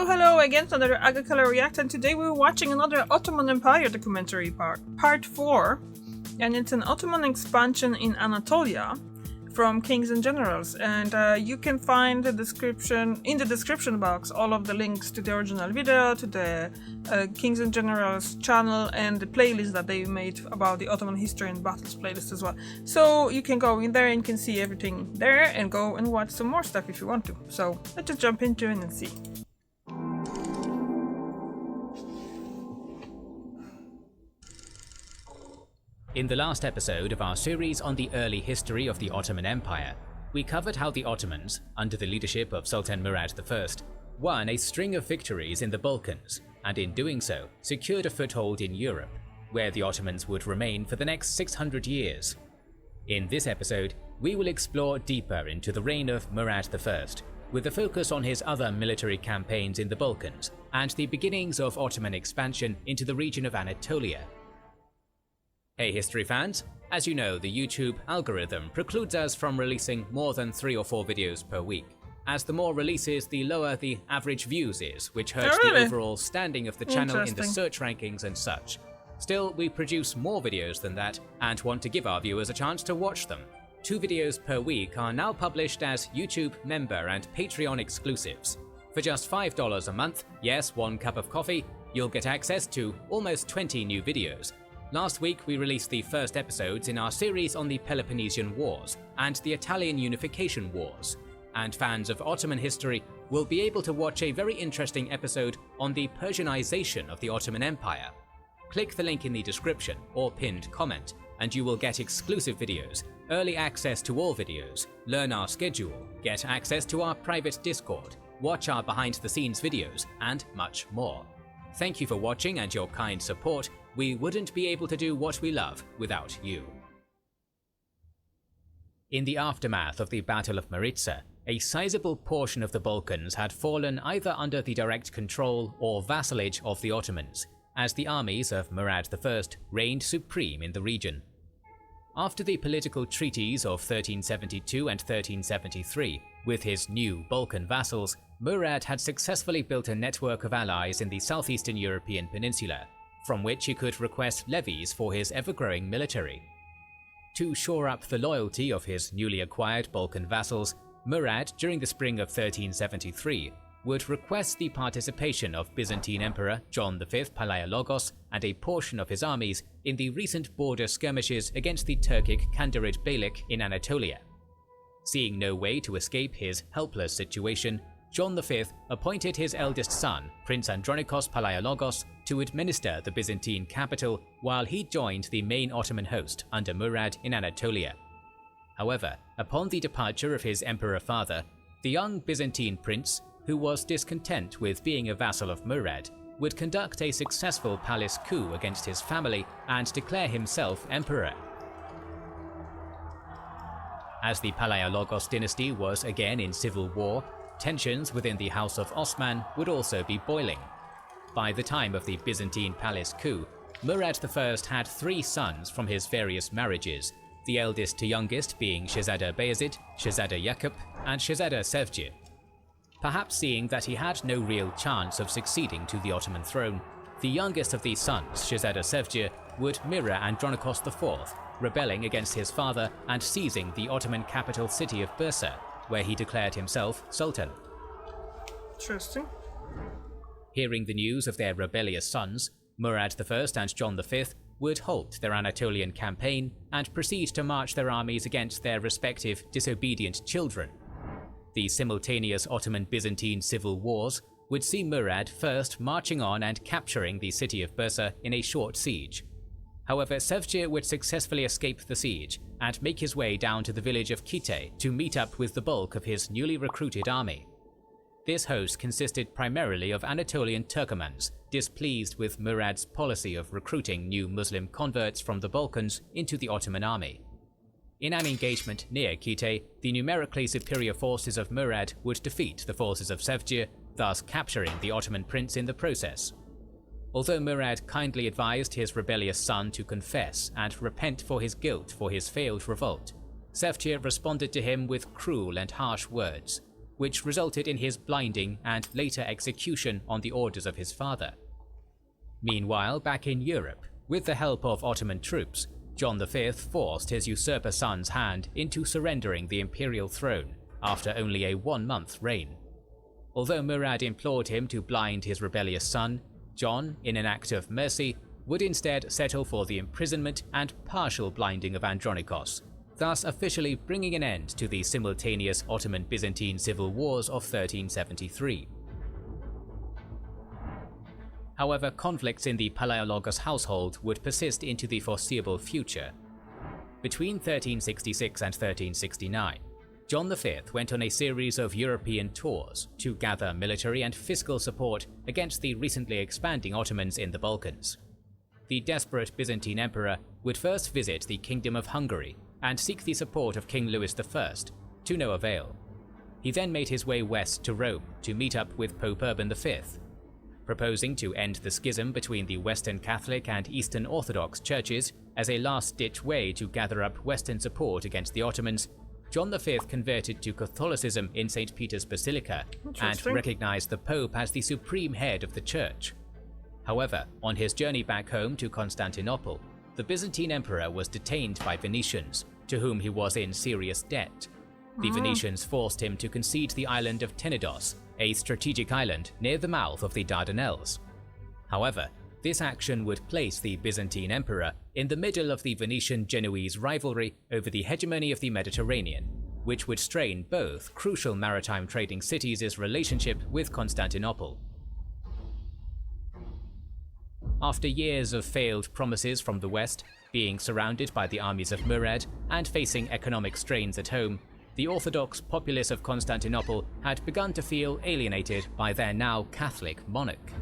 Hello again, it's another Agakala React, and today we're watching another Ottoman Empire documentary part 4, and it's an Ottoman expansion in Anatolia from Kings and Generals, and you can find the description in the description box all of the links to the original video, to the Kings and Generals channel, and the playlist that they made about the Ottoman history and battles playlist as well. So you can go in there and you can see everything there and go and watch some more stuff if you want to. So let's just jump into it and see. In the last episode of our series on the early history of the Ottoman Empire, we covered how the Ottomans, under the leadership of Sultan Murad I, won a string of victories in the Balkans, and in doing so, secured a foothold in Europe, where the Ottomans would remain for the next 600 years. In this episode, we will explore deeper into the reign of Murad I, with a focus on his other military campaigns in the Balkans, and the beginnings of Ottoman expansion into the region of Anatolia. Hey history fans, as you know, the YouTube algorithm precludes us from releasing more than 3 or 4 videos per week, as the more releases the lower the average views is, which hurts the overall standing of the channel in the search rankings and such. Still, we produce more videos than that and want to give our viewers a chance to watch them. 2 videos per week are now published as YouTube member and Patreon exclusives. For just $5 a month, yes, 1 cup of coffee, you'll get access to almost 20 new videos. Last week we released the first episodes in our series on the Peloponnesian Wars and the Italian Unification Wars, and fans of Ottoman history will be able to watch a very interesting episode on the Persianization of the Ottoman Empire. Click the link in the description or pinned comment and you will get exclusive videos, early access to all videos, learn our schedule, get access to our private Discord, watch our behind the scenes videos, and much more. Thank you for watching and your kind support. We wouldn't be able to do what we love without you. In the aftermath of the Battle of Maritsa, a sizable portion of the Balkans had fallen either under the direct control or vassalage of the Ottomans, as the armies of Murad I reigned supreme in the region. After the political treaties of 1372 and 1373, with his new Balkan vassals, Murad had successfully built a network of allies in the southeastern European peninsula, from which he could request levies for his ever-growing military. To shore up the loyalty of his newly acquired Balkan vassals, Murad, during the spring of 1373, would request the participation of Byzantine Emperor John V Palaiologos and a portion of his armies in the recent border skirmishes against the Turkic Kandahrid Beylik in Anatolia. Seeing no way to escape his helpless situation, John V appointed his eldest son, Prince Andronikos Palaiologos, to administer the Byzantine capital while he joined the main Ottoman host under Murad in Anatolia. However, upon the departure of his emperor father, the young Byzantine prince, who was discontent with being a vassal of Murad, would conduct a successful palace coup against his family and declare himself emperor. As the Palaiologos dynasty was again in civil war, tensions within the House of Osman would also be boiling. By the time of the Byzantine palace coup, Murad I had 3 sons from his various marriages, the eldest to youngest being Shehzada Bayezid, Shehzada Yakup, and Shehzada Sevgi. Perhaps seeing that he had no real chance of succeeding to the Ottoman throne, the youngest of these sons, Shehzada Sevgi, would mirror Andronikos IV, rebelling against his father and seizing the Ottoman capital city of Bursa, where he declared himself Sultan. Interesting. Hearing the news of their rebellious sons, Murad I and John V would halt their Anatolian campaign and proceed to march their armies against their respective disobedient children. The simultaneous Ottoman-Byzantine civil wars would see Murad first marching on and capturing the city of Bursa in a short siege. However, Sevgi would successfully escape the siege and make his way down to the village of Kite to meet up with the bulk of his newly recruited army. This host consisted primarily of Anatolian Turkomans, displeased with Murad's policy of recruiting new Muslim converts from the Balkans into the Ottoman army. In an engagement near Kite, the numerically superior forces of Murad would defeat the forces of Sevgi, thus capturing the Ottoman prince in the process. Although Murad kindly advised his rebellious son to confess and repent for his guilt for his failed revolt, Sevgi responded to him with cruel and harsh words. which resulted in his blinding and later execution on the orders of his father. Meanwhile, back in Europe, with the help of Ottoman troops, John V forced his usurper son's hand into surrendering the imperial throne after only a 1-month reign. Although Murad implored him to blind his rebellious son, John, in an act of mercy, would instead settle for the imprisonment and partial blinding of Andronikos, thus officially bringing an end to the simultaneous Ottoman-Byzantine civil wars of 1373. However, conflicts in the Palaiologos household would persist into the foreseeable future. Between 1366 and 1369, John V went on a series of European tours to gather military and fiscal support against the recently expanding Ottomans in the Balkans. The desperate Byzantine emperor would first visit the Kingdom of Hungary and seek the support of King Louis I, to no avail. He then made his way west to Rome to meet up with Pope Urban V. Proposing to end the schism between the Western Catholic and Eastern Orthodox churches as a last-ditch way to gather up Western support against the Ottomans, John V converted to Catholicism in St. Peter's Basilica and recognized the Pope as the supreme head of the church. However, on his journey back home to Constantinople, the Byzantine emperor was detained by Venetians, to whom he was in serious debt. The Venetians forced him to concede the island of Tenedos, a strategic island near the mouth of the Dardanelles. However, this action would place the Byzantine emperor in the middle of the Venetian-Genoese rivalry over the hegemony of the Mediterranean, which would strain both crucial maritime trading cities' relationship with Constantinople. After years of failed promises from the West, being surrounded by the armies of Murad, and facing economic strains at home, the Orthodox populace of Constantinople had begun to feel alienated by their now Catholic monarch.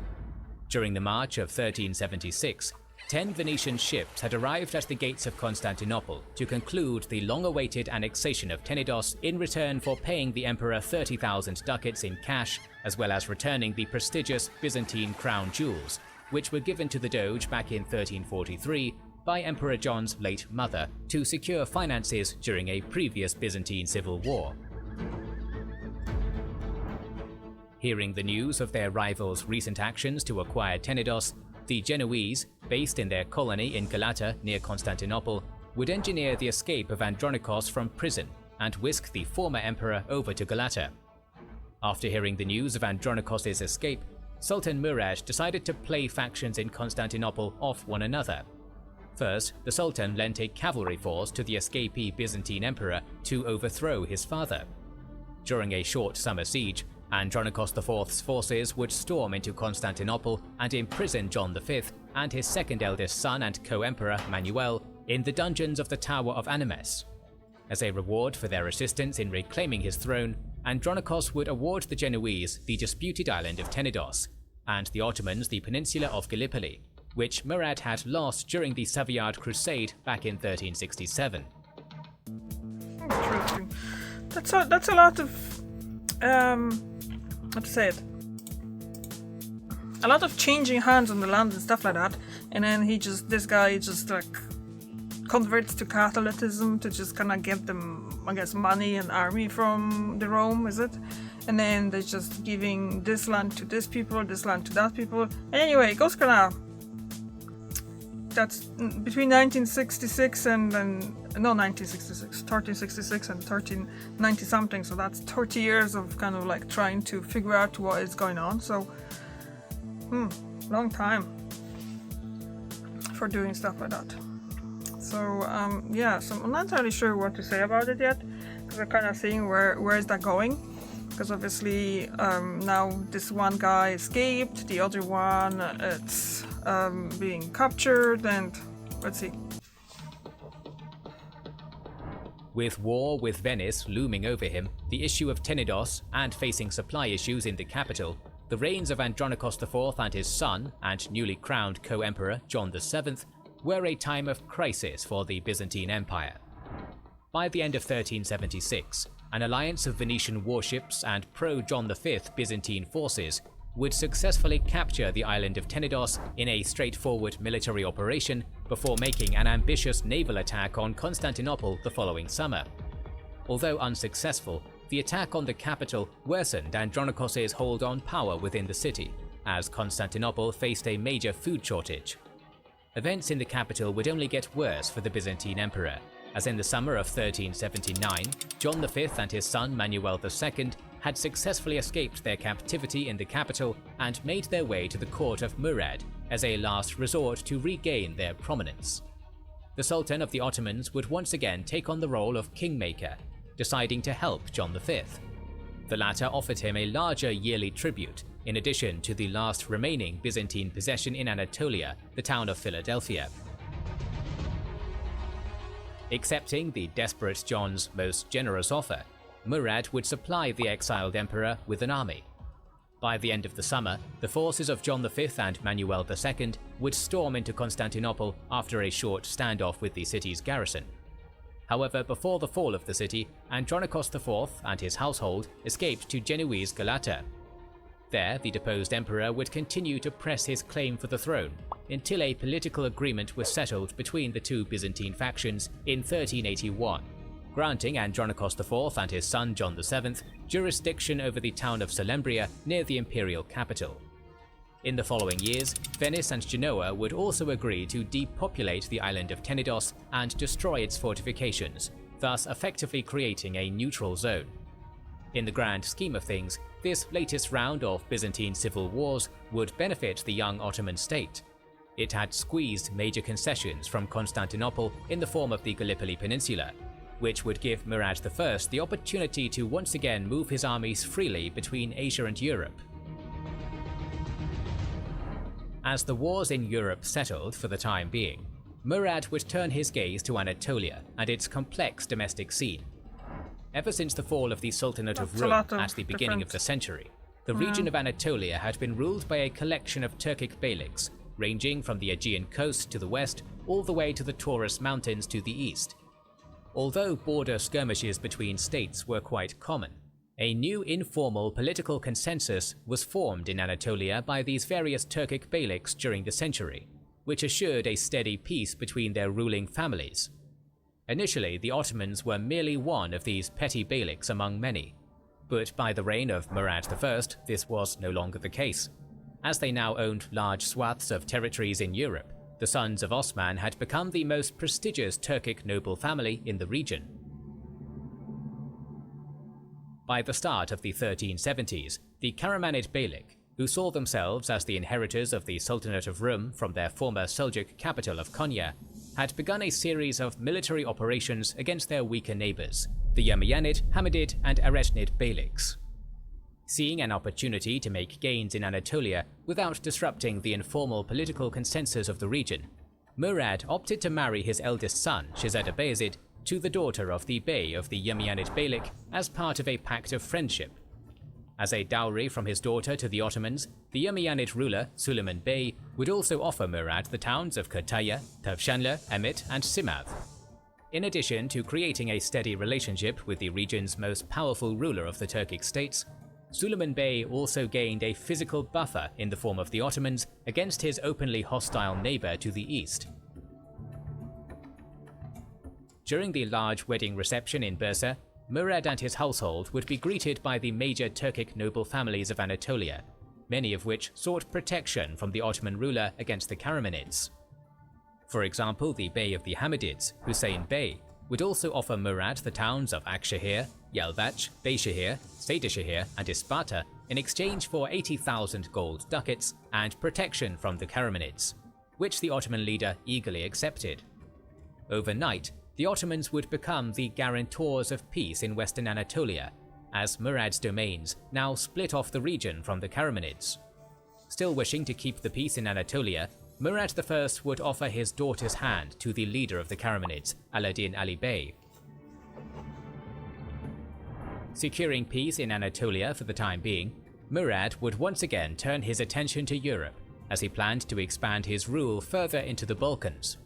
During the March of 1376, 10 Venetian ships had arrived at the gates of Constantinople to conclude the long-awaited annexation of Tenedos in return for paying the emperor 30,000 ducats in cash, as well as returning the prestigious Byzantine crown jewels, which were given to the Doge back in 1343 by Emperor John's late mother to secure finances during a previous Byzantine civil war. Hearing the news of their rivals' recent actions to acquire Tenedos, the Genoese, based in their colony in Galata near Constantinople, would engineer the escape of Andronikos from prison and whisk the former emperor over to Galata. After hearing the news of Andronikos' escape, Sultan Murad decided to play factions in Constantinople off one another. First, the Sultan lent a cavalry force to the escapee Byzantine emperor to overthrow his father. During a short summer siege, Andronikos IV's forces would storm into Constantinople and imprison John V and his second eldest son and co-emperor Manuel in the dungeons of the Tower of Animes. As a reward for their assistance in reclaiming his throne, Andronikos would award the Genoese the disputed island of Tenedos, and the Ottomans the peninsula of Gallipoli, which Murad had lost during the Savoyard Crusade back in 1367. Interesting. That's a lot of how to say it? A lot of changing hands on the land and stuff like that. And then this guy just like converts to Catholicism to just kind of get them, I guess, money and army from the Rome, is it? And then they're just giving this land to this people, this land to that people. And anyway, it goes kind of. That's between 1966 and 1366 and 1390 something. So that's 30 years of kind of like trying to figure out what is going on. So, long time for doing stuff like that. So yeah, so I'm not entirely sure what to say about it yet, because I'm kind of seeing where is that going. Because obviously now this one guy escaped, the other one it's being captured, and let's see. With war with Venice looming over him, the issue of Tenedos, and facing supply issues in the capital, the reigns of Andronikos IV and his son, and newly crowned co-emperor John VII, were a time of crisis for the Byzantine Empire. By the end of 1376, an alliance of Venetian warships and pro-John V Byzantine forces would successfully capture the island of Tenedos in a straightforward military operation before making an ambitious naval attack on Constantinople the following summer. Although unsuccessful, the attack on the capital worsened Andronikos' hold on power within the city, as Constantinople faced a major food shortage. Events in the capital would only get worse for the Byzantine Emperor, as in the summer of 1379, John V and his son Manuel II had successfully escaped their captivity in the capital and made their way to the court of Murad as a last resort to regain their prominence. The Sultan of the Ottomans would once again take on the role of kingmaker, deciding to help John V. The latter offered him a larger yearly tribute, in addition to the last remaining Byzantine possession in Anatolia, the town of Philadelphia. Accepting the desperate John's most generous offer, Murad would supply the exiled emperor with an army. By the end of the summer, the forces of John V and Manuel II would storm into Constantinople after a short standoff with the city's garrison. However, before the fall of the city, Andronikos IV and his household escaped to Genoese Galata. There, the deposed emperor would continue to press his claim for the throne until a political agreement was settled between the two Byzantine factions in 1381, granting Andronikos IV and his son John VII jurisdiction over the town of Salembria near the imperial capital. In the following years, Venice and Genoa would also agree to depopulate the island of Tenedos and destroy its fortifications, thus effectively creating a neutral zone. In the grand scheme of things, this latest round of Byzantine civil wars would benefit the young Ottoman state. It had squeezed major concessions from Constantinople in the form of the Gallipoli Peninsula, which would give Murad I the opportunity to once again move his armies freely between Asia and Europe. As the wars in Europe settled for the time being, Murad would turn his gaze to Anatolia and its complex domestic scene. Ever since the fall of the Sultanate of Rum at the beginning of the century, the region of Anatolia had been ruled by a collection of Turkic beyliks, ranging from the Aegean coast to the west all the way to the Taurus Mountains to the east. Although border skirmishes between states were quite common, a new informal political consensus was formed in Anatolia by these various Turkic beyliks during the century, which assured a steady peace between their ruling families. Initially, the Ottomans were merely one of these petty beyliks among many, but by the reign of Murad I, this was no longer the case. As they now owned large swaths of territories in Europe, the sons of Osman had become the most prestigious Turkic noble family in the region. By the start of the 1370s, the Karamanid Beylik, who saw themselves as the inheritors of the Sultanate of Rum from their former Seljuk capital of Konya, had begun a series of military operations against their weaker neighbors, the Umayyanid, Hamidid, and Aretnid Beyliks. Seeing an opportunity to make gains in Anatolia without disrupting the informal political consensus of the region, Murad opted to marry his eldest son, Shahzada Bayezid, to the daughter of the Bey of the Umayyanid Beylik as part of a pact of friendship. As a dowry from his daughter to the Ottomans, the Umayyanid ruler, Suleiman Bey, would also offer Murad the towns of Kütahya, Tavşanlı, Emit, and Simav. In addition to creating a steady relationship with the region's most powerful ruler of the Turkic states, Suleiman Bey also gained a physical buffer in the form of the Ottomans against his openly hostile neighbor to the east. During the large wedding reception in Bursa, Murad and his household would be greeted by the major Turkic noble families of Anatolia, many of which sought protection from the Ottoman ruler against the Karamanids. For example, the Bey of the Hamidids, Hüseyin Bey, would also offer Murad the towns of Akşehir, Yalvaç, Beyşehir, Seydişehir, and Isparta in exchange for 80,000 gold ducats and protection from the Karamanids, which the Ottoman leader eagerly accepted. Overnight, the Ottomans would become the guarantors of peace in western Anatolia, as Murad's domains now split off the region from the Karamanids. Still wishing to keep the peace in Anatolia, Murad I would offer his daughter's hand to the leader of the Karamanids, Alauddin Ali Bey. Securing peace in Anatolia for the time being, Murad would once again turn his attention to Europe, as he planned to expand his rule further into the Balkans.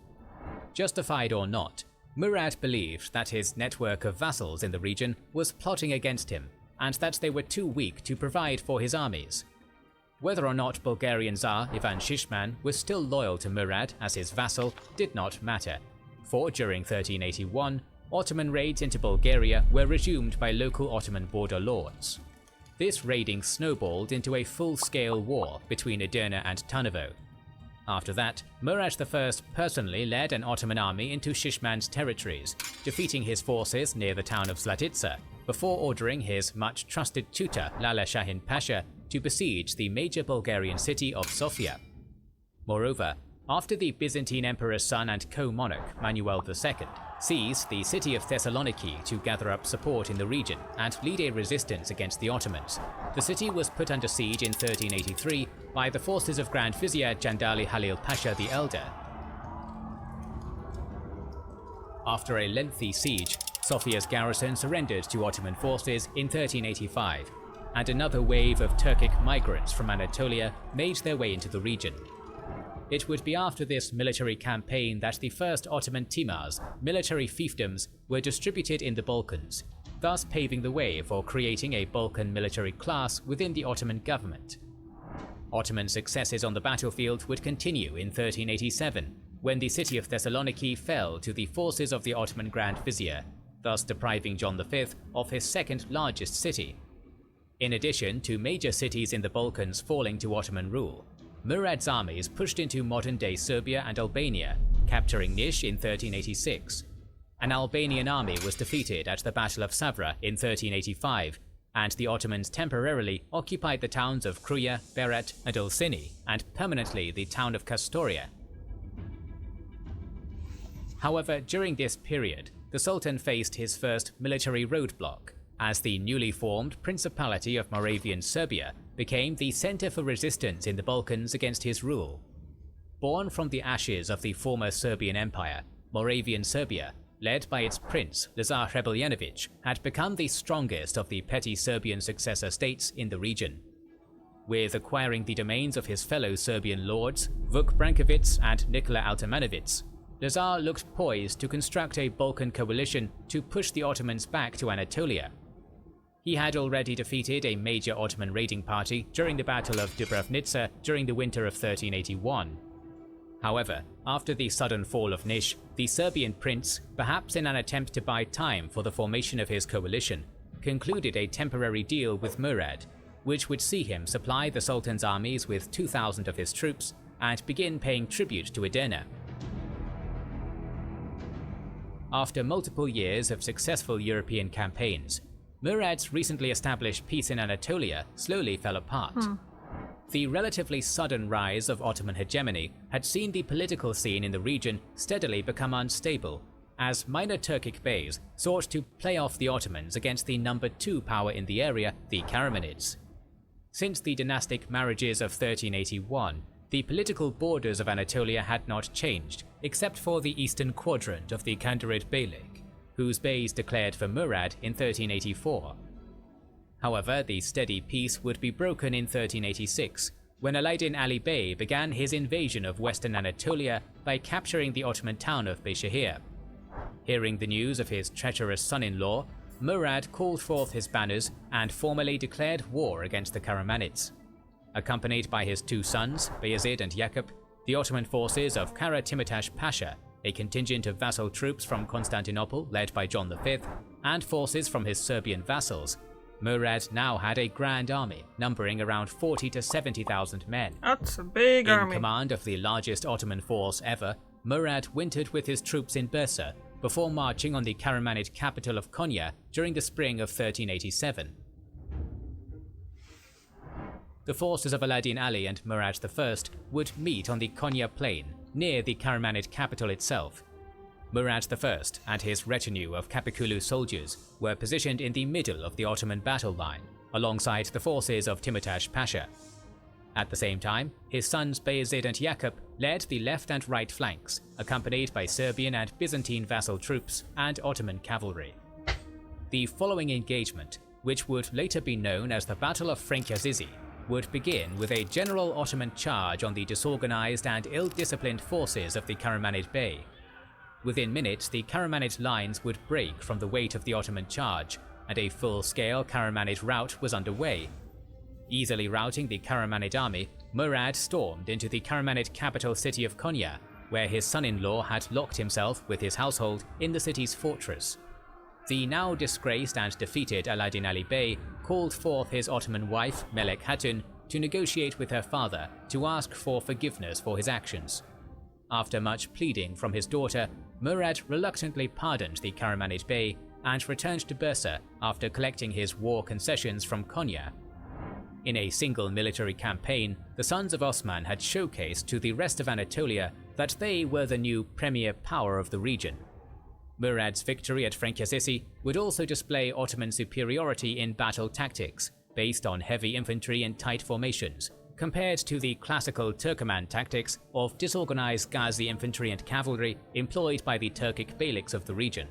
Justified or not, Murad believed that his network of vassals in the region was plotting against him, and that they were too weak to provide for his armies. Whether or not Bulgarian Tsar Ivan Shishman was still loyal to Murad as his vassal did not matter, for during 1381, Ottoman raids into Bulgaria were resumed by local Ottoman border lords. This raiding snowballed into a full-scale war between Edirne and Tarnovo. After that, Murad I personally led an Ottoman army into Shishman's territories, defeating his forces near the town of Zlatitsa, before ordering his much-trusted tutor Lala Shahin Pasha to besiege the major Bulgarian city of Sofia. Moreover, after the Byzantine emperor's son and co-monarch Manuel II seized the city of Thessaloniki to gather up support in the region and lead a resistance against the Ottomans, the city was put under siege in 1383 by the forces of Grand Vizier Jandali Halil Pasha the Elder. After a lengthy siege, Sofia's garrison surrendered to Ottoman forces in 1385, and another wave of Turkic migrants from Anatolia made their way into the region. It would be after this military campaign that the first Ottoman timars, military fiefdoms, were distributed in the Balkans, thus paving the way for creating a Balkan military class within the Ottoman government. Ottoman successes on the battlefield would continue in 1387, when the city of Thessaloniki fell to the forces of the Ottoman Grand Vizier, thus depriving John V of his second largest city. In addition to major cities in the Balkans falling to Ottoman rule, Murad's armies pushed into modern-day Serbia and Albania, capturing Niš in 1386. An Albanian army was defeated at the Battle of Savra in 1385, and the Ottomans temporarily occupied the towns of Kruja, Berat, and Ulcini, and permanently the town of Kastoria. However, during this period, the Sultan faced his first military roadblock, as the newly formed Principality of Moravian Serbia became the center for resistance in the Balkans against his rule. Born from the ashes of the former Serbian Empire, Moravian Serbia, led by its prince Lazar Hrebeljanović, had become the strongest of the petty Serbian successor states in the region. With acquiring the domains of his fellow Serbian lords, Vuk Branković and Nikola Altamanović, Lazar looked poised to construct a Balkan coalition to push the Ottomans back to Anatolia. He had already defeated a major Ottoman raiding party during the Battle of Dubrovnica during the winter of 1381. However, after the sudden fall of Niš, the Serbian prince, perhaps in an attempt to buy time for the formation of his coalition, concluded a temporary deal with Murad, which would see him supply the Sultan's armies with 2,000 of his troops and begin paying tribute to Edirne. After multiple years of successful European campaigns, Murad's recently established peace in Anatolia slowly fell apart. The relatively sudden rise of Ottoman hegemony had seen the political scene in the region steadily become unstable, as minor Turkic beys sought to play off the Ottomans against the number 2 power in the area, the Karamanids. Since the dynastic marriages of 1381, the political borders of Anatolia had not changed, except for the eastern quadrant of the Kandarid Beylik, whose beys declared for Murad in 1384. However, the steady peace would be broken in 1386, when Alaeddin Ali Bey began his invasion of western Anatolia by capturing the Ottoman town of Beyshehir. Hearing the news of his treacherous son-in-law, Murad called forth his banners and formally declared war against the Karamanids. Accompanied by his 2 sons, Bayezid and Yakub, the Ottoman forces of Kara Timurtash Pasha, a contingent of vassal troops from Constantinople led by John V, and forces from his Serbian vassals, Murad now had a grand army numbering around 40 to 70,000 men. That's a big army. In command of the largest Ottoman force ever, Murad wintered with his troops in Bursa before marching on the Karamanid capital of Konya during the spring of 1387. The forces of Alaeddin Ali and Murad I would meet on the Konya plain near the Karamanid capital itself. Murad I and his retinue of Kapikulu soldiers were positioned in the middle of the Ottoman battle line, alongside the forces of Timurtash Pasha. At the same time, his sons Bayezid and Yakub led the left and right flanks, accompanied by Serbian and Byzantine vassal troops and Ottoman cavalry. The following engagement, which would later be known as the Battle of Frankazizi, would begin with a general Ottoman charge on the disorganized and ill-disciplined forces of the Karamanid Bey. Within minutes, the Karamanid lines would break from the weight of the Ottoman charge, and a full-scale Karamanid rout was underway. Easily routing the Karamanid army, Murad stormed into the Karamanid capital city of Konya, where his son-in-law had locked himself with his household in the city's fortress. The now disgraced and defeated Alaaddin Ali Bey called forth his Ottoman wife, Melek Hatun, to negotiate with her father to ask for forgiveness for his actions. After much pleading from his daughter, Murad reluctantly pardoned the Karamanid Bey and returned to Bursa after collecting his war concessions from Konya. In a single military campaign, the sons of Osman had showcased to the rest of Anatolia that they were the new premier power of the region. Murad's victory at Frankasisi would also display Ottoman superiority in battle tactics, based on heavy infantry in tight formations, compared to the classical Turkoman tactics of disorganized Ghazi infantry and cavalry employed by the Turkic beyliks of the region.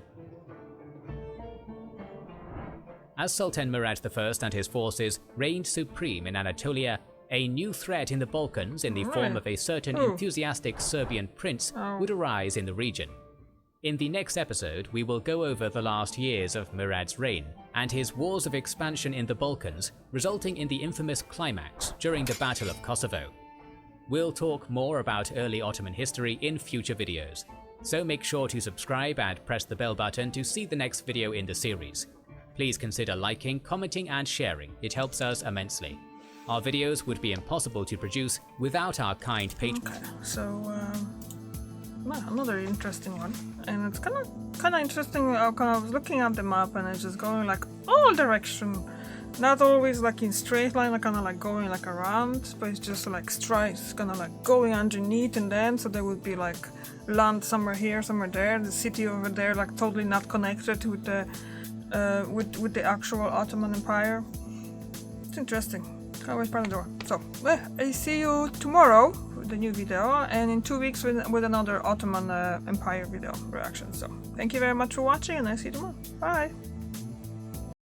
As Sultan Murad I and his forces reigned supreme in Anatolia, a new threat in the Balkans in the form of a certain enthusiastic Serbian prince would arise in the region. In the next episode, we will go over the last years of Murad's reign and his wars of expansion in the Balkans, resulting in the infamous climax during the Battle of Kosovo. We'll talk more about early Ottoman history in future videos, so make sure to subscribe and press the bell button to see the next video in the series. Please consider liking, commenting and sharing, it helps us immensely. Our videos would be impossible to produce without our kind patrons. Okay, so another interesting one, and it's kind of interesting. I was looking at the map and it's just going like all direction, not always like in straight line, like kind of like going like around, but it's just like stripes, kind of like going underneath, and then so there would be like land somewhere here, somewhere there, the city over there, like totally not connected with the with the actual Ottoman Empire. It's interesting. Always part of the door. So, I see you tomorrow with a new video, and in 2 weeks with another Ottoman Empire video reaction. So, thank you very much for watching, and I see you tomorrow. Bye!